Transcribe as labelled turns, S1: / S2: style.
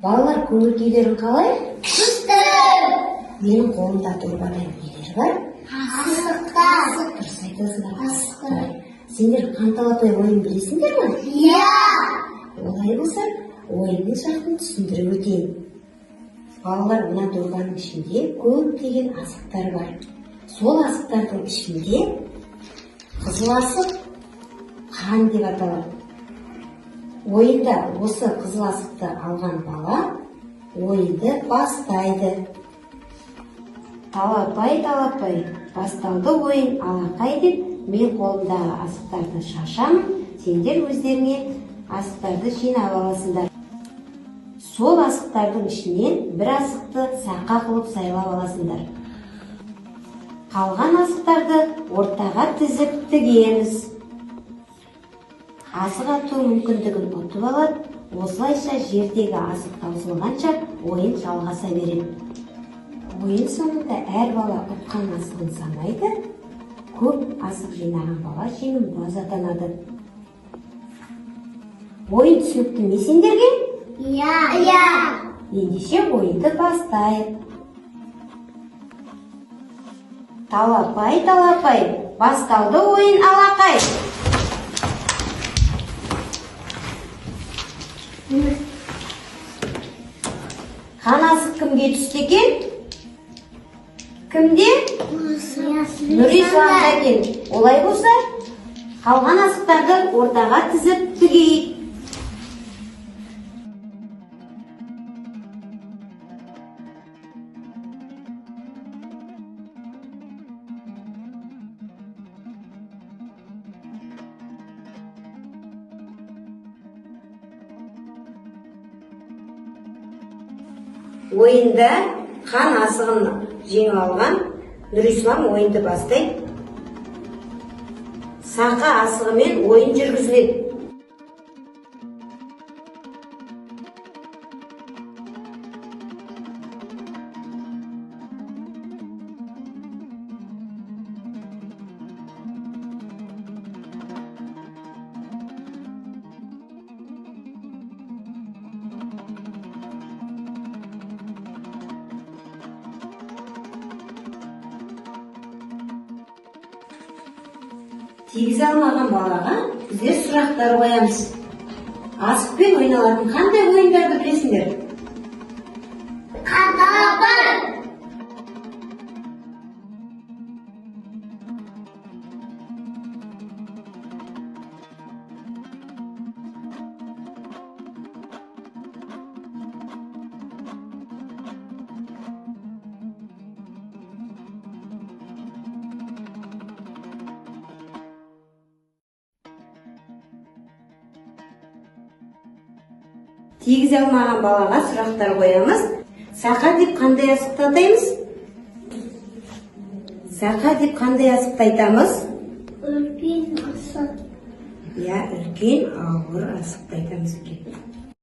S1: Балалар, көңіл күйлерің қалай?
S2: Күшті!
S1: Менің қолымда дорбадан нелер бар?
S2: Асықтар.
S1: Дұрыс айтасыңдар. Сендер қанталапай ойын білесіңдер ме?
S2: Иә!
S1: Олай болса, ойынның шартын түсіндіріп өтейін. Балалар, мына дорбаның ішінде көптеген асықтар бар. Сол асықтардың ішінде қызыл асық қан деп аталады. Ойында осы қызыл асықты алған бала ойынды бастайды. Талапай, басталды ойын алақай деп, мен қолымдағы асықтарды шашамын, сендер өздеріңе асықтарды жинап аласыңдар. Сол асықтардың ішінен бір асықты сақа қылып сайлап аласыңдар. Қалған асықтарды ортаға тізіп тігеміз. Асық ату мүмкіндігін ұтып алады, осылайша жердегі асық таусылғанша ойын жалғаса береді. Ойын соңында әр бала ұтқан асығын санайды, көп асық жинаған бала жеңімпаз атанады. Ойын түсінікті ме сендерге?
S2: Иә!
S1: Ендеше ойынды бастайық. Талапай, басталды ойын алақай. Қан асық кімге түсті екен? Кімде? Нұрисламда екен. Олай болса, қалған асықтарды ортаға тізіп тігейік. Ойында қан асығын жеңіп алған Нұрислам ойынды бастайды. Сақа асығымен ойын жүргізіледі. Тегізе алмаған балаға біздер сұрақтар қоямыз. Асықпен ойналатын қандай ойындарды білесіңдер?
S2: Қанталапай!
S1: Тегізе алмаған балаға сұрақтар қоямыз. Сақа деп қандай асықты атаймыз? Сақа деп қандай асықты айтамыз?
S2: Үлкен асық.
S1: Иә, үлкен ауыр асықты айтамыз екен.